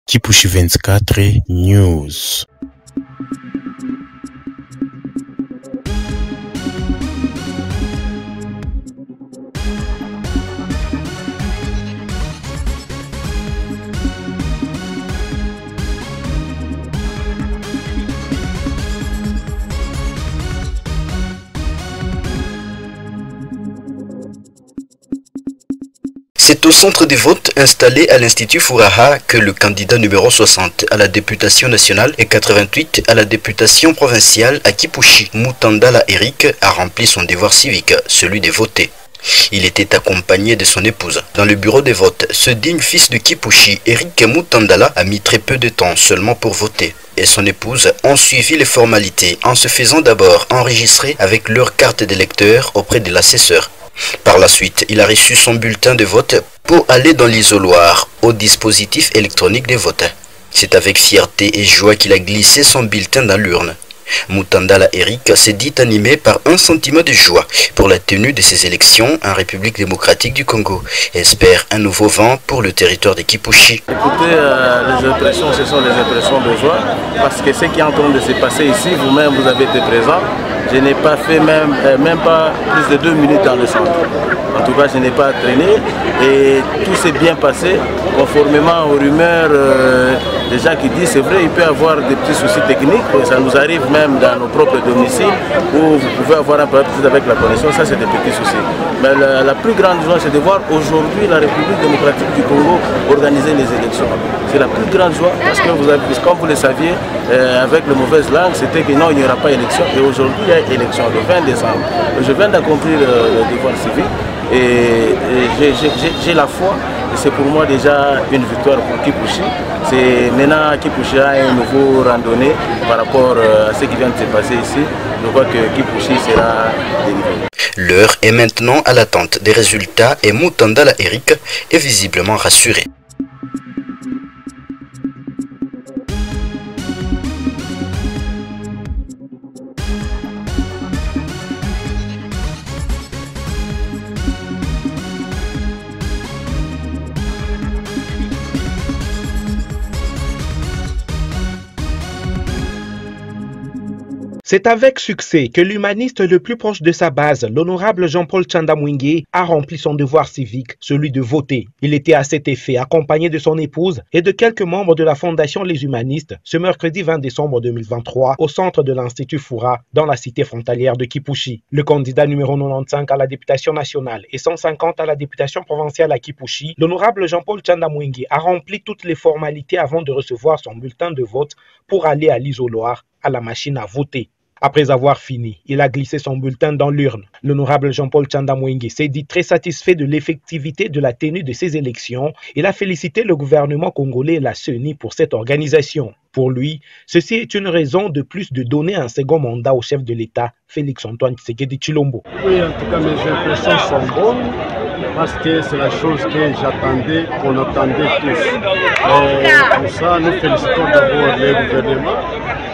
Kipushi 24 News. C'est au centre des votes installé à l'Institut Furaha que le candidat numéro 60 à la députation nationale et 88 à la députation provinciale à Kipushi, Mutandala Eric, a rempli son devoir civique, celui de voter. Il était accompagné de son épouse. Dans le bureau des votes, ce digne fils de Kipushi, Eric Mutandala, a mis très peu de temps seulement pour voter. Et son épouse ont suivi les formalités en se faisant d'abord enregistrer avec leur carte d'électeur auprès de l'assesseur. Par la suite, il a reçu son bulletin de vote pour aller dans l'isoloir au dispositif électronique de vote. C'est avec fierté et joie qu'il a glissé son bulletin dans l'urne. Mutandala Eric s'est dit animé par un sentiment de joie pour la tenue de ces élections en République démocratique du Congo et espère un nouveau vent pour le territoire de Kipushi. Écoutez, les impressions, ce sont des impressions de joie parce que ce qui est en train de se passer ici, vous-même vous avez été présent. Je n'ai pas fait même pas plus de 2 minutes dans le centre. En tout cas, je n'ai pas traîné et tout s'est bien passé conformément aux rumeurs des gens qui disent c'est vrai, il peut y avoir des petits soucis techniques, ça nous arrive même dans nos propres domiciles où vous pouvez avoir un problème avec la connexion, ça c'est des petits soucis. Mais la plus grande joie c'est de voir aujourd'hui la République démocratique du Congo organiser les élections. C'est la plus grande joie parce que comme vous le saviez, avec les mauvaises langues, c'était que non, il n'y aura pas élection et aujourd'hui il y a élection le 20 décembre. Je viens d'accomplir le devoir civique et j'ai la foi. C'est pour moi déjà une victoire pour Kipushi. C'est maintenant Kipushi a un nouveau randonnée par rapport à ce qui vient de se passer ici. Je vois que Kipushi sera délivré. L'heure est maintenant à l'attente des résultats et Mutandala Eric est visiblement rassuré. C'est avec succès que l'humaniste le plus proche de sa base, l'honorable Jean-Paul Tshanda-Mwenge, a rempli son devoir civique, celui de voter. Il était à cet effet accompagné de son épouse et de quelques membres de la Fondation Les Humanistes ce mercredi 20 décembre 2023 au centre de l'Institut Fura dans la cité frontalière de Kipushi. Le candidat numéro 95 à la députation nationale et 150 à la députation provinciale à Kipushi, l'honorable Jean-Paul Tshanda-Mwenge a rempli toutes les formalités avant de recevoir son bulletin de vote pour aller à l'isoloir, à la machine à voter. Après avoir fini, il a glissé son bulletin dans l'urne. L'honorable Jean-Paul Tshanda-Mwenge s'est dit très satisfait de l'effectivité de la tenue de ces élections. Il a félicité le gouvernement congolais et la CENI pour cette organisation. Pour lui, ceci est une raison de plus de donner un second mandat au chef de l'État, Félix-Antoine Tshisekedi Tshilombo. Oui, en tout cas, mes impressions sont bonnes parce que c'est la chose que j'attendais, qu'on attendait tous. Et pour ça, nous félicitons d'abord le gouvernement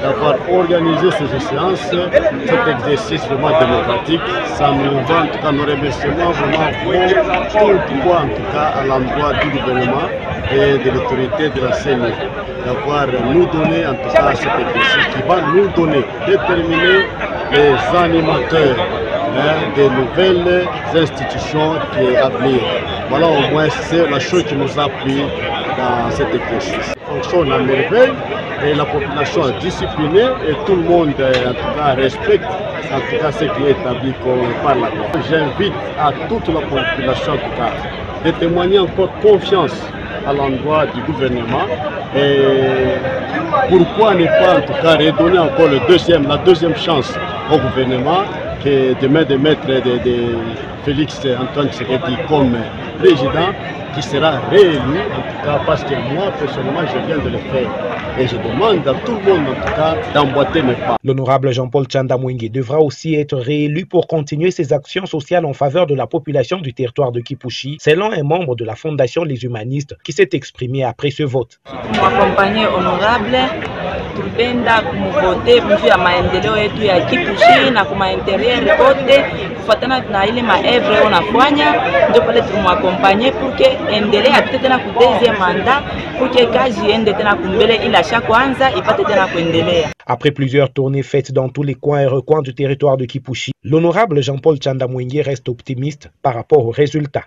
d'avoir organisé ces séances, cet exercice vraiment démocratique. Ça nous va en tout cas nos remerciements vraiment tout droit en tout cas à l'endroit du gouvernement et de l'autorité de la CENI d'avoir nous donné en tout cas cet exercice qui va nous donner, déterminer les animateurs des nouvelles institutions qui est à venir. Voilà au moins c'est la chose qui nous a pris dans cet exercice. Ça fonctionne à merveille et la population est disciplinée et tout le monde en tout cas respecte en tout cas ce qui est établi par la loi. J'invite à toute la population en tout cas de témoigner encore confiance à l'endroit du gouvernement et pourquoi ne pas en tout cas redonner encore la deuxième chance au gouvernement que demain de mettre Félix-Antoine Tshisekedi comme président qui sera réélu, en tout cas parce que moi personnellement je viens de le faire et je demande à tout le monde en tout cas d'emboîter mes pas. L'honorable Jean-Paul Tshanda-Mwenge devra aussi être réélu pour continuer ses actions sociales en faveur de la population du territoire de Kipushi, selon un membre de la Fondation Les Humanistes qui s'est exprimé après ce vote. M'accompagner honorable tulipenda kumuvote mjuu ya maendeleo yetu ya Kipushi na kuma interieur kote kufatana na ile maevre onafanya, ndio pale tulimwakompanye pour que endelee apite tena ku deuxième mandat pour que kazi ende tena kumbele ila cha kwanza ipate tena kuendelea. Après plusieurs tournées faites dans tous les coins et recoins du territoire de Kipushi, l'honorable Jean-Paul Tchanda Mwengue reste optimiste par rapport aux résultats.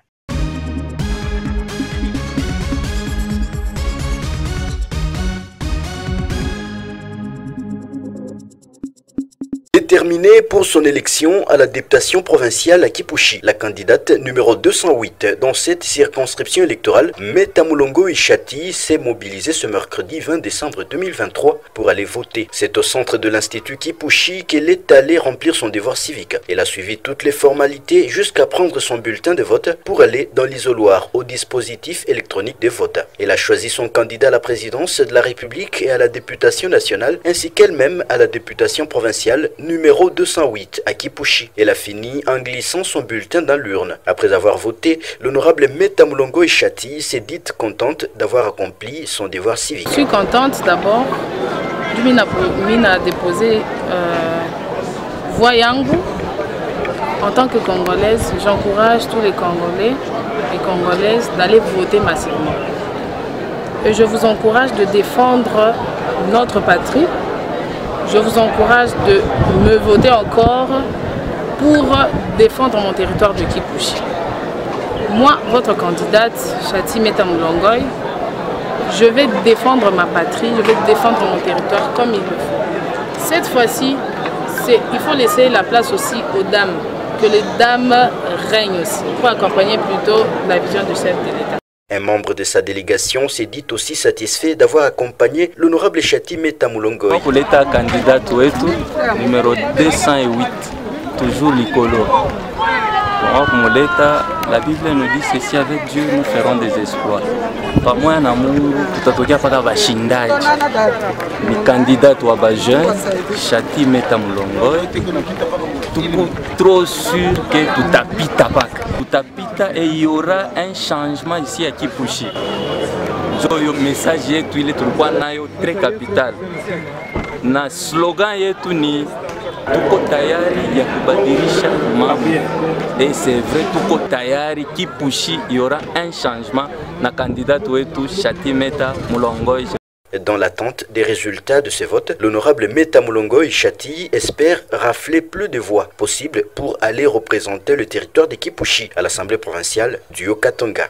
Déterminée pour son élection à la députation provinciale à Kipushi, la candidate numéro 208 dans cette circonscription électorale, Meta Mulongo Ishati, s'est mobilisée ce mercredi 20 décembre 2023 pour aller voter. C'est au centre de l'Institut Kipushi qu'elle est allée remplir son devoir civique. Elle a suivi toutes les formalités jusqu'à prendre son bulletin de vote pour aller dans l'isoloir au dispositif électronique de vote. Elle a choisi son candidat à la présidence de la République et à la députation nationale, ainsi qu'elle-même à la députation provinciale numéro 208 à Kipushi. Elle a fini en glissant son bulletin dans l'urne. Après avoir voté, l'honorable Meta Mulongo Ishati s'est dite contente d'avoir accompli son devoir civique. Je suis contente d'abord. Mina déposé voix yangu. En tant que Congolaise, j'encourage tous les Congolais et Congolaises d'aller voter massivement. Et je vous encourage de défendre notre patrie. Je vous encourage de me voter encore pour défendre mon territoire de Kipushi. Moi, votre candidate, Chati Meta Mulongo, je vais défendre ma patrie, je vais défendre mon territoire comme il le faut. Cette fois-ci, il faut laisser la place aussi aux dames, que les dames règnent aussi, pour accompagner plutôt la vision du chef de l'État. Un membre de sa délégation s'est dit aussi satisfait d'avoir accompagné l'honorable Chati Meta Mulongo. Pour l'État candidat numéro 208, toujours Nicolo. Pour l'État, la Bible nous dit ceci, avec Dieu nous ferons des exploits. Par moi, un amour, tout à fait bashindaji. Le candidat wa jeune, Chati Meta Mulongo, trop sûr que tout tapita et il y aura un changement ici à Kipushi. Le message est très capital. Na slogan yetu ni tuko tayari ya kubadilisha mambo. Et c'est vrai, tuko tayari Kipushi, il y aura un changement. Na candidat wetu Chati Meta Mulongo. Dans l'attente des résultats de ces votes, l'honorable Meta Mulongo Ishati espère rafler plus de voix possibles pour aller représenter le territoire de Kipushi à l'Assemblée provinciale du Haut-Katanga.